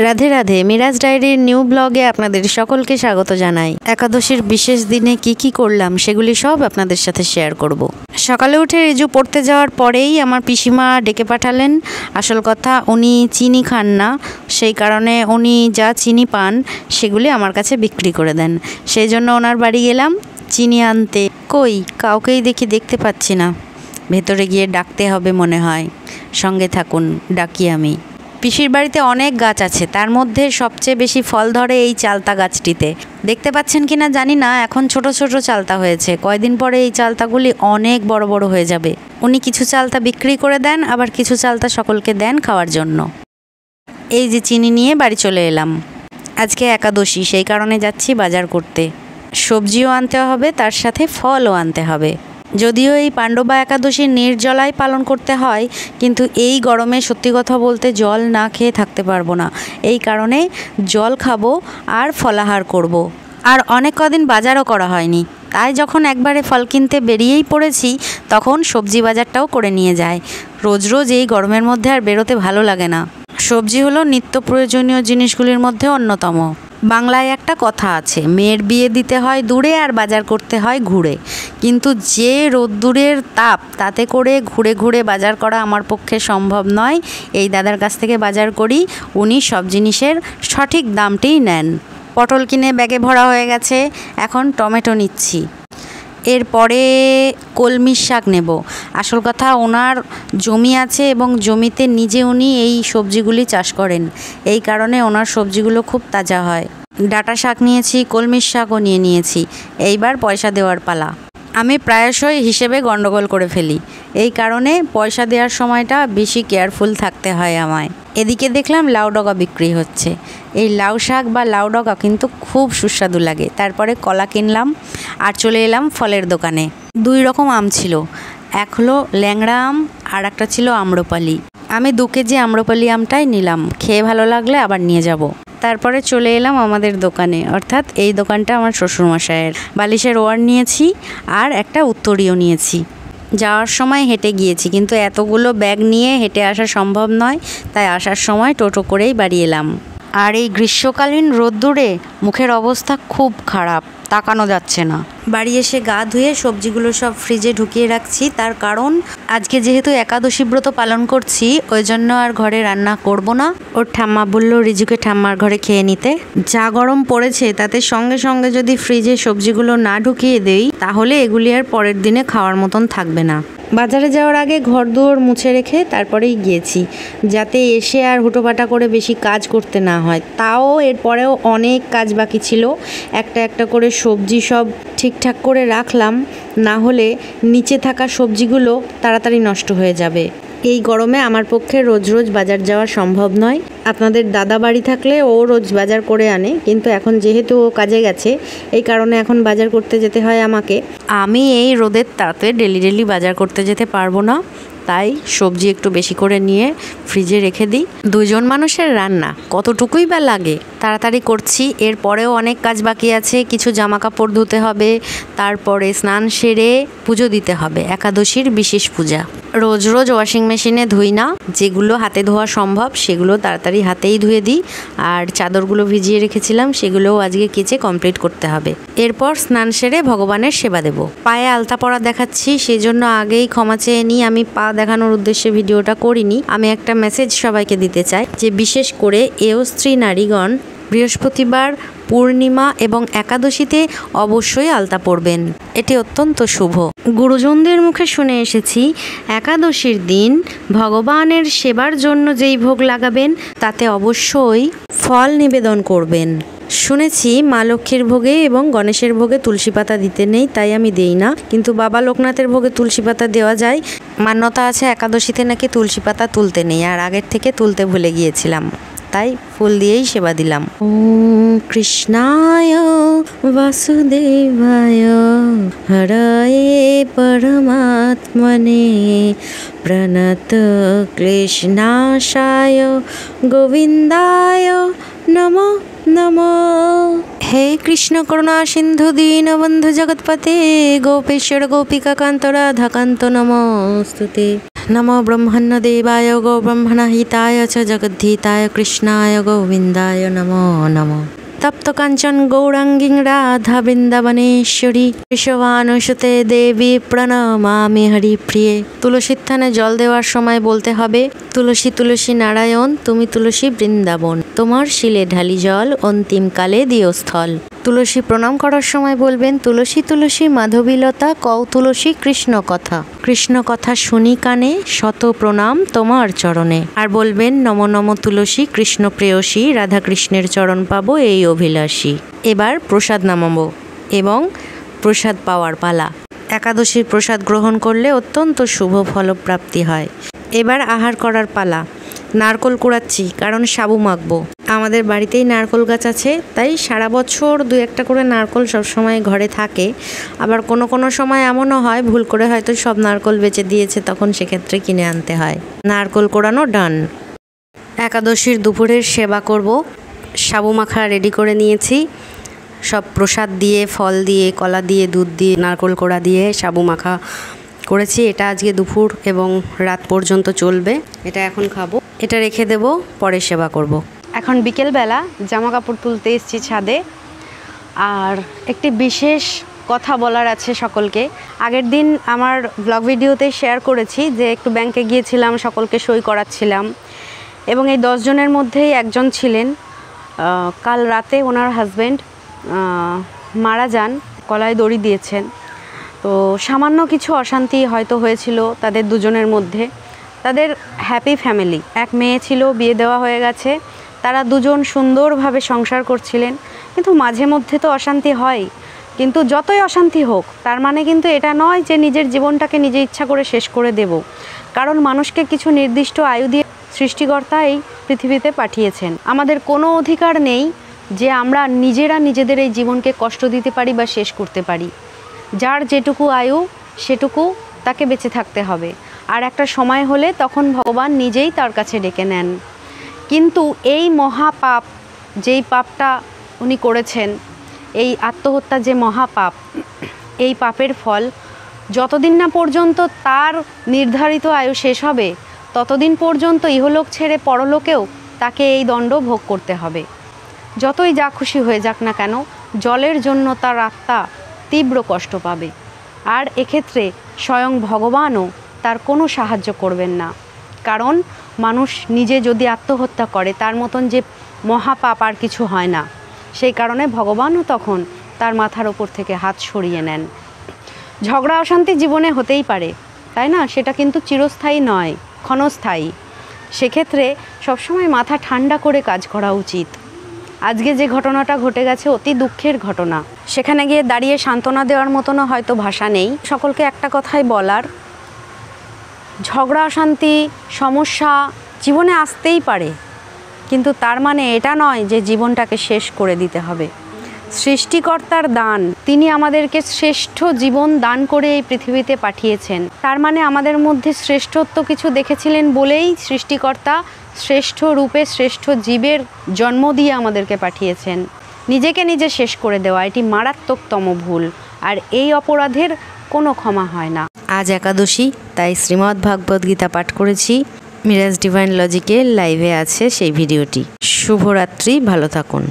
রাধে রাধে, মিরাজ ডায়েরির নিউ ব্লগে আপনাদের সকলকে স্বাগত জানাই। একাদশীর বিশেষ দিনে কি করলাম সেগুলি সব আপনাদের সাথে শেয়ার করব। সকালে উঠে রিজু পড়তে যাওয়ার পরেই আমার পিসিমা ডেকে পাঠালেন। আসল কথা, উনি চিনি খান না, সেই কারণে উনি যা চিনি পান সেগুলি আমার কাছে বিক্রি করে দেন। সেই জন্য ওনার বাড়ি গেলাম চিনি আনতে। কই কাউকেই দেখতে পাচ্ছি না। ভেতরে গিয়ে ডাকতে হবে মনে হয়। সঙ্গে থাকুন, ডাকি আমি। পিসির বাড়িতে অনেক গাছ আছে, তার মধ্যে সবচেয়ে বেশি ফল ধরে এই চালতা গাছটিতে। দেখতে পাচ্ছেন কিনা জানি না, এখন ছোট ছোট চালতা হয়েছে। কয়দিন পরে এই চালতাগুলি অনেক বড় বড় হয়ে যাবে। উনি কিছু চালতা বিক্রি করে দেন, আবার কিছু চালতা সকলকে দেন খাওয়ার জন্য। এই যে চিনি নিয়ে বাড়ি চলে এলাম। আজকে একাদশী, সেই কারণে যাচ্ছি বাজার করতে। সবজিও আনতে হবে, তার সাথে ফলও আনতে হবে। যদিও এই পাণ্ডবা একাদশী নির্জলায় পালন করতে হয়, কিন্তু এই গরমে সত্যি কথা বলতে জল না খেয়ে থাকতে পারবো না। এই কারণে জল খাবো আর ফলাহার করব। আর অনেক কদিন বাজারও করা হয়নি, তাই যখন একবারে ফল কিনতে বেরিয়েই পড়েছি তখন সবজি বাজারটাও করে নিয়ে যায়। রোজ রোজ এই গরমের মধ্যে আর বেরোতে ভালো লাগে না। সবজি হলো নিত্য প্রয়োজনীয় জিনিসগুলির মধ্যে অন্যতম। বাংলায় একটা কথা আছে, মেয়ের বিয়ে দিতে হয় দূরে আর বাজার করতে হয় ঘুরে। কিন্তু যে রোদ্দুরের তাপ, তাতে করে ঘুরে ঘুরে বাজার করা আমার পক্ষে সম্ভব নয়। এই দাদার কাছ থেকে বাজার করি, উনি সব জিনিসের সঠিক দামটিই নেন। পটল কিনে ব্যাগে ভরা হয়ে গেছে, এখন টমেটো নিচ্ছি। এরপরে কলমি শাক নেব। আসল কথা, ওনার জমি আছে এবং জমিতে নিজে উনি এই সবজিগুলি চাষ করেন। এই কারণে ওনার সবজিগুলো খুব তাজা হয়। ডাঁটা শাক নিয়েছি, কলমির শাকও নিয়েছি। এইবার পয়সা দেওয়ার পালা। আমি প্রায়শই হিসেবে গন্ডগোল করে ফেলি, এই কারণে পয়সা দেওয়ার সময়টা বেশি কেয়ারফুল থাকতে হয় আমায়। এদিকে দেখলাম লাউ ডগা বিক্রি হচ্ছে। এই লাউ শাক বা লাউ ডগা কিন্তু খুব সুস্বাদু লাগে। তারপরে কলা কিনলাম আর চলে এলাম ফলের দোকানে। 2 রকম আম ছিল, এক হলো ল্যাংড়া আম আর একটা ছিল আম্রপালি। আমি 2 কেজি আম্রপালি আমটাই নিলাম, খেয়ে ভালো লাগলে আবার নিয়ে যাব। তারপরে চলে এলাম আমাদের দোকানে, অর্থাৎ এই দোকানটা আমার শ্বশুরমশায়ের। বালিশের ওয়ার নিয়েছি আর একটা উত্তরীয় নিয়েছি। যাওয়ার সময় হেঁটে গিয়েছি, কিন্তু এতগুলো ব্যাগ নিয়ে হেঁটে আসা সম্ভব নয়, তাই আসার সময় টোটো করেই বাড়ি এলাম। আর এই গ্রীষ্মকালীন রোদ্দুরে মুখের অবস্থা খুব খারাপ, তাকানো যাচ্ছে না। বাড়ি এসে গা ধুয়ে সবজিগুলো সব ফ্রিজে ঢুকিয়ে রাখছি, তার কারণ আজকে যেহেতু একাদশী ব্রত পালন করছি, ওই জন্য আর ঘরে রান্না করব না। ওর ঠাম্মা বলল রিজুকে ঠাম্মার ঘরে খেয়ে নিতে। যা গরম পড়েছে তাতে সঙ্গে সঙ্গে যদি ফ্রিজে সবজিগুলো না ঢুকিয়ে দেই, তাহলে এগুলি আর পরের দিনে খাওয়ার মতন থাকবে না। বাজারে যাওয়ার আগে ঘরদুয়ার মুছে রেখে তারপরেই গিয়েছি, যাতে এসে আর হুটোপাটা করে বেশি কাজ করতে না হয়। তাও এরপরেও অনেক কাজ বাকি ছিল। একটা একটা করে সবজি সব ঠিকঠাক করে রাখলাম, না হলে নিচে থাকা সবজিগুলো তাড়াতাড়ি নষ্ট হয়ে যাবে। এই গরমে আমার পক্ষে রোজ রোজ বাজার যাওয়া সম্ভব নয়। আপনাদের দাদা বাড়ি থাকলে ও রোজ বাজার করে আনে, কিন্তু এখন যেহেতু ও কাজে গেছে, এই কারণে এখন বাজার করতে যেতে হয় আমাকে। আমি এই রোদের তাতে ডেলি বাজার করতে যেতে পারবো না, তাই সবজি একটু বেশি করে নিয়ে ফ্রিজে রেখে দিই। 2 জন মানুষের রান্না কতটুকুই বা লাগে। তাড়াতাড়ি করছি, এরপরেও অনেক কাজ বাকি আছে। কিছু জামা কাপড় ধুতে হবে, তারপরে স্নান সেরে পুজো দিতে হবে। একাদশীর বিশেষ পূজা। রোজ রোজ ওয়াশিং মেশিনে ধুই না, যেগুলো হাতে ধোয়া সম্ভব সেগুলো তাড়াতাড়ি হাতেই ধুয়ে দিই। আর চাদরগুলো ভিজিয়ে রেখেছিলাম, সেগুলোও আজকে কেচে কমপ্লিট করতে হবে। এরপর স্নান সেরে ভগবানের সেবা দেব। পায়ে আলতা পরা দেখাচ্ছি, সেই জন্য আগেই ক্ষমা চেয়ে নিই। আমি পা দেখানোর উদ্দেশ্যে ভিডিওটা করিনি। আমি একটা মেসেজ সবাইকে দিতে চাই যে বিশেষ করে এও স্ত্রী নারীগণ বৃহস্পতিবার, পূর্ণিমা এবং একাদশীতে অবশ্যই আলতা পরবেন, এটি অত্যন্ত শুভ। গুরুজনদের মুখে শুনে এসেছি, একাদশীর দিন ভগবানের সেবার জন্য যেই ভোগ লাগাবেন তাতে অবশ্যই ফল নিবেদন করবেন। শুনেছি মা লক্ষ্মীর ভোগে এবং গণেশের ভোগে তুলসী পাতা দিতে নেই, তাই আমি দেই না। কিন্তু বাবা লোকনাথের ভোগে তুলসী পাতা দেওয়া যায়। মান্যতা আছে একাদশীতে নাকি তুলসী পাতা তুলতে নেই, আর আগের থেকে তুলতে ভুলে গিয়েছিলাম, তাই ফুল দিয়েই সেবা দিলাম। ওম কৃষ্ণায় বাসুদেবায় হরয়ে পরমাত্মনে প্রণত ক্লেশনাশায় গোবিন্দায় নমো নমো। হে কৃষ্ণ করুণা সিন্ধু দীনবন্ধু জগৎপতে গোপেশ্বর গোপিকা কান্ত রাধাকান্ত নমস্তুতে। नमो ब्रह्मण्यदेवाय गो ब्रह्मणहिताय च जगद्धिताय कृष्णाय गोविन्दाय नमो नमः। तप्त कांचन गौरांगी राधा बृंदावनेश्वरी विश्वानुसुते देवी प्रणमामि हरिप्रिये। तुलसीर थाने जल देওয়ার সময় বলতে হবে, তুলসী তুলসী নারায়ণ তুমি তুলসী বৃন্দাবন, তোমার শিলে ঢালি জল অন্তিমকালে দিও স্থল। তুলসী প্রণাম করার সময় বলবেন, তুলসী তুলসী মাধবীলতা কও তুলসী কৃষ্ণ কথা, কৃষ্ণ কথা শুনি কানে শত প্রণাম তোমার চরণে। আর বলবেন, নম নম তুলসী কৃষ্ণ প্রেয়সী, রাধা কৃষ্ণের চরণ পাবো এই অভিলাষী। এবার প্রসাদ নামাবো এবং প্রসাদ পাওয়ার পালা। একাদশীর প্রসাদ গ্রহণ করলে অত্যন্ত শুভ ফলপ্রাপ্তি হয়। এবার আহার করার পালা। নারকোল কুড়াচ্ছি, কারণ সাবু মাখবো। আমাদের বাড়িতেই নারকোল গাছ আছে, তাই সারা বছর দু একটা করে নারকোল সবসময় ঘরে থাকে। আবার কোনো কোনো সময় এমনও হয় ভুল করে হয়তো সব নারকোল বেচে দিয়েছে, তখন সেক্ষেত্রে কিনে আনতে হয়। নারকোল কোড়ানো ডান। একাদশীর দুপুরের সেবা করব। সাবু মাখা রেডি করে নিয়েছি, সব প্রসাদ দিয়ে, ফল দিয়ে, কলা দিয়ে, দুধ দিয়ে, নারকোল কোড়া দিয়ে সাবু মাখা করেছি। এটা আজকে দুপুর এবং রাত পর্যন্ত চলবে। এটা এখন খাবো, এটা রেখে দেব, পরে সেবা করব। এখন বিকেলবেলা জামা কাপড় তুলতে এসেছি ছাদে। আর একটি বিশেষ কথা বলার আছে সকলকে। আগের দিন আমার ব্লগ ভিডিওতে শেয়ার করেছি যে একটু ব্যাংকে গিয়েছিলাম, সকলকে সই করাচ্ছিলাম এবং এই 10 জনের মধ্যেই একজন ছিলেন। কাল রাতে ওনার হাজব্যান্ড মারা যান, গলায় দড়ি দিয়েছেন। তো সামান্য কিছু অশান্তি হয়তো হয়েছিল তাদের দুজনের মধ্যে। তাদের হ্যাপি ফ্যামিলি, এক মেয়ে ছিল, বিয়ে দেওয়া হয়ে গেছে, তারা দুজন সুন্দরভাবে সংসার করছিলেন। কিন্তু মাঝে মধ্যে তো অশান্তি হয়, কিন্তু যতই অশান্তি হোক তার মানে কিন্তু এটা নয় যে নিজের জীবনটাকে নিজে ইচ্ছা করে শেষ করে দেব। কারণ মানুষকে কিছু নির্দিষ্ট আয়ু দিয়ে সৃষ্টিকর্তা এই পৃথিবীতে পাঠিয়েছেন। আমাদের কোনো অধিকার নেই যে আমরা নিজেরা নিজেদের এই জীবনকে কষ্ট দিতে পারি বা শেষ করতে পারি। যার যেটুকু আয়ু সেটুকু তাকে বেঁচে থাকতে হবে। আর একটা সময় হলে তখন ভগবান নিজেই তার কাছে ডেকে নেন। কিন্তু এই মহাপাপ, যেই পাপটা উনি করেছেন, এই আত্মহত্যা যে মহাপাপ, এই পাপের ফল যতদিন না পর্যন্ত তার নির্ধারিত আয়ু শেষ হবে ততদিন পর্যন্ত ইহলোক ছেড়ে পরলোকেও তাকে এই দণ্ড ভোগ করতে হবে। যতই যা খুশি হয়ে যাক না কেন, জলের জন্য তার আত্মা তীব্র কষ্ট পাবে। আর এক্ষেত্রে স্বয়ং ভগবানও তার কোনো সাহায্য করবেন না। কারণ মানুষ নিজে যদি আত্মহত্যা করে তার মতন যে মহাপাপ আর কিছু হয় না। সেই কারণে ভগবানও তখন তার মাথার ওপর থেকে হাত সরিয়ে নেন। ঝগড়া অশান্তি জীবনে হতেই পারে, তাই না? সেটা কিন্তু চিরস্থায়ী নয়, ক্ষণস্থায়ী। সেক্ষেত্রে সবসময় মাথা ঠান্ডা করে কাজ করা উচিত। আজকে যে ঘটনাটা ঘটে গেছে অতি দুঃখের ঘটনা, সেখানে গিয়ে দাঁড়িয়ে সান্ত্বনা দেওয়ার মতনও হয়তো ভাষা নেই। সকলকে একটা কথাই বলার, ঝগড়া অশান্তি সমস্যা জীবনে আসতেই পারে, কিন্তু তার মানে এটা নয় যে জীবনটাকে শেষ করে দিতে হবে। সৃষ্টিকর্তার দান, তিনি আমাদেরকে শ্রেষ্ঠ জীবন দান করে এই পৃথিবীতে পাঠিয়েছেন। তার মানে আমাদের মধ্যে শ্রেষ্ঠত্ব কিছু দেখেছিলেন বলেই সৃষ্টিকর্তা শ্রেষ্ঠ রূপে শ্রেষ্ঠ জীবের জন্ম দিয়ে আমাদেরকে পাঠিয়েছেন। নিজেকে নিজে শেষ করে দেওয়া এটি মারাত্মকতম ভুল, আর এই অপরাধের কোনো ক্ষমা হয় না। আজ একাদশী, তাই শ্রীমদ্ ভাগবত গীতা পাঠ করেছি। মিরাজ ডিভাইন লজিকের লাইভে আছে সেই ভিডিওটি। শুভরাত্রি, ভালো থাকুন।